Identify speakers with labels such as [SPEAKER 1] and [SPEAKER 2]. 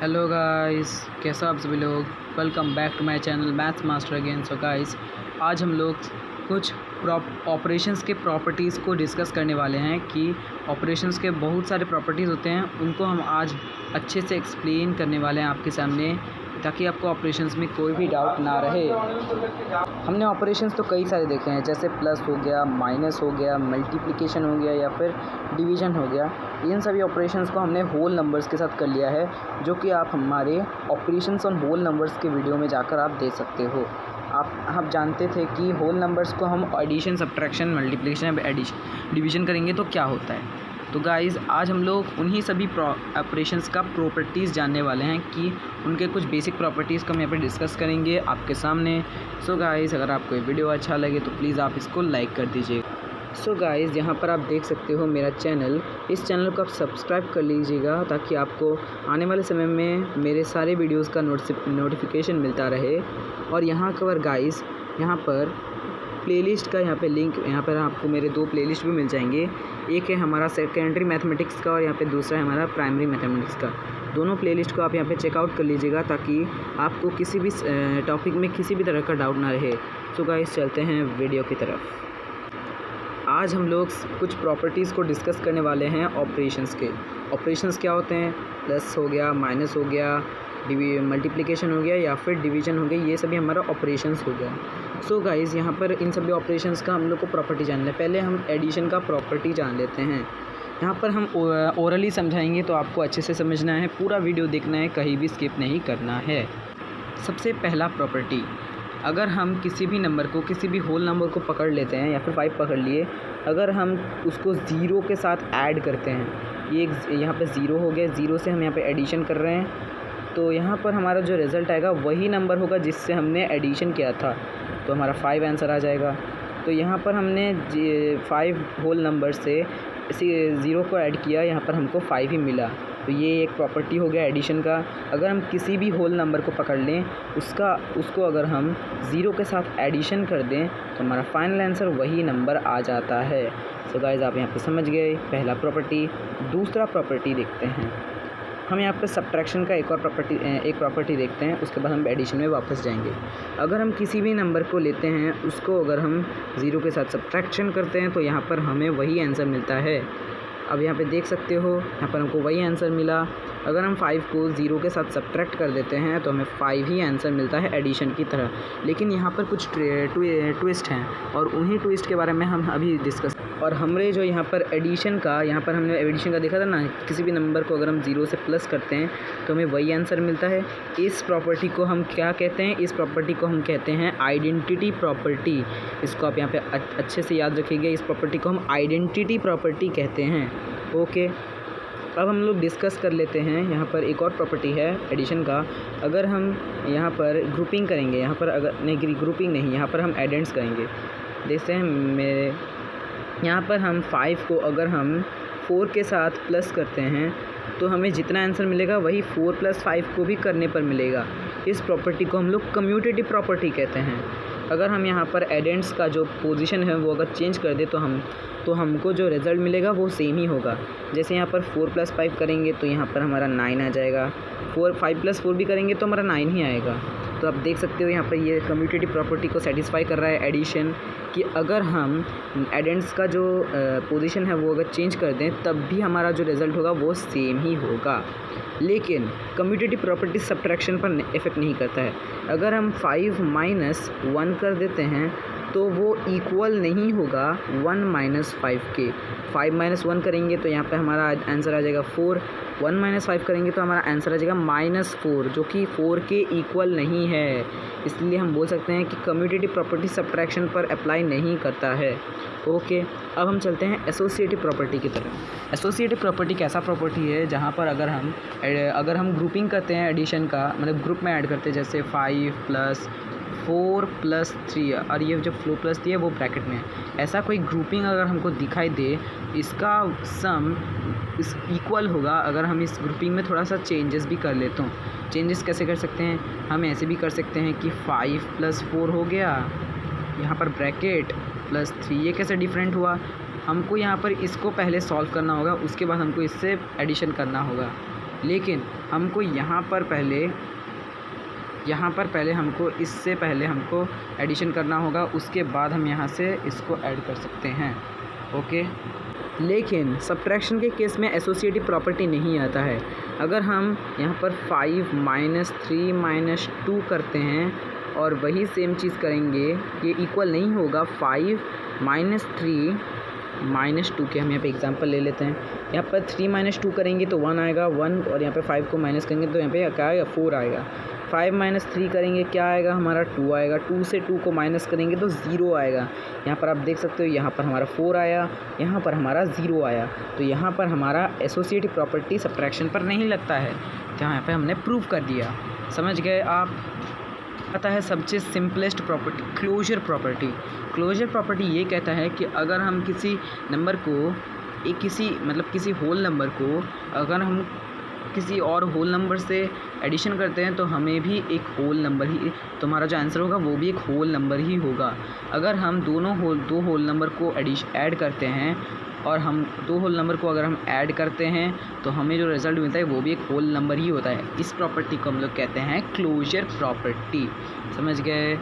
[SPEAKER 1] Hello guys, कैसे हो आप सभी लोग। Welcome back to my channel maths master again. So guys, आज हम लोग कुछ ऑपरेशंस के प्रॉपर्टीज़ को डिस्कस करने वाले हैं कि ऑपरेशंस के बहुत सारे प्रॉपर्टीज़ होते हैं, उनको हम आज अच्छे से एक्सप्लेन करने वाले हैं आपके सामने, ताकि आपको ऑपरेशंस में कोई भी डाउट ना रहे। हमने ऑपरेशंस तो कई सारे देखे हैं, जैसे प्लस हो गया, माइनस हो गया, मल्टीप्लिकेशन हो गया या फिर डिवीज़न हो गया। इन सभी ऑपरेशंस को हमने होल नंबर्स के साथ कर लिया है, जो कि आप हमारे ऑपरेशंस ऑन होल नंबर्स के वीडियो में जाकर आप देख सकते हो। आप जानते थे कि होल नंबर्स को हम addition, subtraction, multiplication, addition, division करेंगे तो क्या होता है। तो गाइज़, आज हम लोग उन्हीं सभी ऑपरेशंस का प्रॉपर्टीज़ जानने वाले हैं कि उनके कुछ बेसिक प्रॉपर्टीज़ को हम यहाँ पे डिस्कस करेंगे आपके सामने। सो गाइज़, अगर आपको ये वीडियो अच्छा लगे तो प्लीज़ आप इसको लाइक कर दीजिए। सो गाइज़, यहाँ पर आप देख सकते हो मेरा चैनल। इस चैनल को आप सब्सक्राइब कर लीजिएगा, ताकि आपको आने वाले समय में मेरे सारे वीडियोज़ का नोटिफिकेशन मिलता रहे। और यहाँ पर गाइज़, यहाँ पर प्लेलिस्ट का यहाँ पे लिंक, यहाँ पर आपको मेरे 2 प्लेलिस्ट भी मिल जाएंगे। एक है हमारा सेकेंडरी मैथमेटिक्स का और यहाँ पे दूसरा है हमारा प्राइमरी मैथमेटिक्स का। दोनों प्लेलिस्ट को आप यहाँ पे चेकआउट कर लीजिएगा, ताकि आपको किसी भी टॉपिक में किसी भी तरह का डाउट ना रहे। सो गाइस, चलते हैं वीडियो की तरफ। आज हम लोग कुछ प्रॉपर्टीज़ को डिस्कस करने वाले हैं ऑपरेशंस के। ऑपरेशंस क्या होते हैं? प्लस हो गया, माइनस हो गया, मल्टीप्लिकेशन हो गया या फिर डिवीज़न हो गया, ये सभी हमारा ऑपरेशंस हो गया। सो गाइज़, यहाँ पर इन सभी ऑपरेशंस का हम लोग को प्रॉपर्टी जानना है। पहले हम एडिशन का प्रॉपर्टी जान लेते हैं। यहाँ पर हम ओरली समझाएंगे, तो आपको अच्छे से समझना है, पूरा वीडियो देखना है, कहीं भी स्किप नहीं करना है। सबसे पहला प्रॉपर्टी, अगर हम किसी भी नंबर को, किसी भी होल नंबर को पकड़ लेते हैं या फिर 5 पकड़ लिए, अगर हम उसको ज़ीरो के साथ ऐड करते हैं, ये यहाँ पे ज़ीरो हो गया, ज़ीरो से हम यहाँ पे एडिशन कर रहे हैं, तो यहाँ पर हमारा जो रिज़ल्ट आएगा वही नंबर होगा जिससे हमने एडिशन किया था, तो हमारा 5 आंसर आ जाएगा। तो यहाँ पर हमने 5 होल नंबर से इसी ज़ीरो को ऐड किया, यहाँ पर हमको 5 ही मिला। तो ये एक प्रॉपर्टी हो गया एडिशन का। अगर हम किसी भी होल नंबर को पकड़ लें, उसको अगर हम ज़ीरो के साथ एडिशन कर दें, तो हमारा फाइनल आंसर वही नंबर आ जाता है। सो गाइज़, आप यहाँ पे समझ गए पहला प्रॉपर्टी। दूसरा प्रॉपर्टी देखते हैं। हम यहाँ पर सब्ट्रैक्शन का एक प्रॉपर्टी देखते हैं, उसके बाद हम एडिशन में वापस जाएंगे। अगर हम किसी भी नंबर को लेते हैं, उसको अगर हम ज़ीरो के साथ सब्ट्रैक्शन करते हैं, तो यहाँ पर हमें वही आंसर मिलता है। अब यहाँ पे देख सकते हो, यहाँ पर हमको वही आंसर मिला। अगर हम 5 को ज़ीरो के साथ सब्ट्रैक्ट कर देते हैं, तो हमें 5 ही आंसर मिलता है एडिशन की तरह। लेकिन यहाँ पर कुछ ट्विस्ट हैं, और उन्हीं ट्विस्ट के बारे में हम अभी डिस्कस। और हमने जो यहाँ पर एडिशन का देखा था ना, किसी भी नंबर को अगर हम ज़ीरो से प्लस करते हैं तो हमें वही आंसर मिलता है। इस प्रॉपर्टी को हम क्या कहते हैं? इस प्रॉपर्टी को हम कहते हैं आइडेंटिटी प्रॉपर्टी। इसको आप यहाँ पे अच्छे से याद रखिएगा। इस प्रॉपर्टी को हम आइडेंटिटी प्रॉपर्टी कहते हैं। ओके, अब हम लोग डिस्कस कर लेते हैं। यहाँ पर एक और प्रॉपर्टी है एडिशन का। अगर हम यहाँ पर ग्रुपिंग करेंगे, यहाँ पर अगर नहीं, ग्रुपिंग नहीं, यहाँ पर हम एडेंड्स करेंगे। देखते हैं मेरे यहाँ पर हम 5 को अगर हम 4 के साथ प्लस करते हैं, तो हमें जितना आंसर मिलेगा वही 4 + 5 को भी करने पर मिलेगा। इस प्रॉपर्टी को हम लोग कम्यूटेटिव प्रॉपर्टी कहते हैं। अगर हम यहाँ पर एडेंड्स का जो पोजीशन है वो अगर चेंज कर दे, तो हमको जो रिज़ल्ट मिलेगा वो सेम ही होगा। जैसे यहाँ पर 4 + 5 करेंगे तो यहाँ पर हमारा 9 आ जाएगा। 5 + 4 भी करेंगे तो हमारा 9 ही आएगा। तो आप देख सकते हो यहाँ पर ये कम्यूटेटिव प्रॉपर्टी को सेटिस्फाई कर रहा है एडिशन, कि अगर हम एडेंड्स का जो पोजीशन है वो अगर चेंज कर दें, तब भी हमारा जो रिज़ल्ट होगा वो सेम ही होगा। लेकिन कम्यूटेटिव प्रॉपर्टी सब्ट्रैक्शन पर इफ़ेक्ट नहीं करता है। अगर हम 5 - 1 कर देते हैं, तो वो इक्वल नहीं होगा 1 - 5 के। 5 - 1 करेंगे तो यहाँ पे हमारा आंसर आ जाएगा 4। 1 - 5 करेंगे तो हमारा आंसर आ जाएगा -4, जो कि 4 के इक्वल नहीं है। इसलिए हम बोल सकते हैं कि कम्यूटेटिव प्रॉपर्टी सब्ट्रैक्शन पर अप्लाई नहीं करता है। ओके, अब हम चलते हैं एसोसिएटिव प्रॉपर्टी की तरफ। एसोसिएटिव प्रॉपर्टी कैसा प्रॉपर्टी है, जहाँ पर अगर हम ग्रुपिंग करते हैं एडिशन का, मतलब ग्रुप में ऐड करते हैं, जैसे 5 + 4 + 3, और ये जो फ्लो प्लस दिया है वो ब्रैकेट में है। ऐसा कोई ग्रुपिंग अगर हमको दिखाई दे, इसका सम इस इक्वल होगा अगर हम इस ग्रुपिंग में थोड़ा सा चेंजेस भी कर लेते हो। चेंजेस कैसे कर सकते हैं? हम ऐसे भी कर सकते हैं कि 5 + 4 हो गया, यहाँ पर ब्रैकेट +3, ये कैसे डिफरेंट हुआ? हमको यहाँ पर इसको पहले सॉल्व करना होगा, उसके बाद हमको इससे एडिशन करना होगा। लेकिन हमको यहाँ पर पहले हमको इससे पहले हमको एडिशन करना होगा, उसके बाद हम यहाँ से इसको ऐड कर सकते हैं। ओके, लेकिन सब्ट्रैक्शन के केस में एसोसिएटिव प्रॉपर्टी नहीं आता है। अगर हम यहाँ पर 5 - 3 - 2 करते हैं और वही सेम चीज़ करेंगे, ये इक्वल नहीं होगा। 5 - 3 - 2 के हम यहाँ पे एग्जांपल ले लेते हैं। यहाँ पर 3 - 2 करेंगे तो 1 आएगा 1, और यहाँ पे 5 को माइनस करेंगे तो यहाँ पे क्या आएगा 4 आएगा। 5 - 3 करेंगे क्या आएगा हमारा 2 आएगा। 2 से 2 को माइनस करेंगे तो 0 आएगा। यहाँ पर आप देख सकते हो, यहाँ पर हमारा 4 आया, यहाँ पर हमारा 0 आया। तो यहाँ पर हमारा एसोसिएटिव प्रॉपर्टी सब्ट्रैक्शन पर नहीं लगता है, तो यहाँ पे हमने प्रूव कर दिया। समझ गए आप। आता है सबसे simplest property, closure property. Closure property ये कहता है कि अगर हम किसी नंबर को किसी होल नंबर को अगर हम किसी और होल नंबर से एडिशन करते हैं तो हमें भी एक होल नंबर ही, तुम्हारा जो आंसर होगा वो भी एक होल नंबर ही होगा। अगर हम दो होल नंबर को ऐड करते हैं और हम 2 होल नंबर को अगर हम ऐड करते हैं तो हमें जो रिज़ल्ट मिलता है वो भी एक होल नंबर ही होता है। इस प्रॉपर्टी को हम लोग कहते हैं क्लोजर प्रॉपर्टी। समझ गए।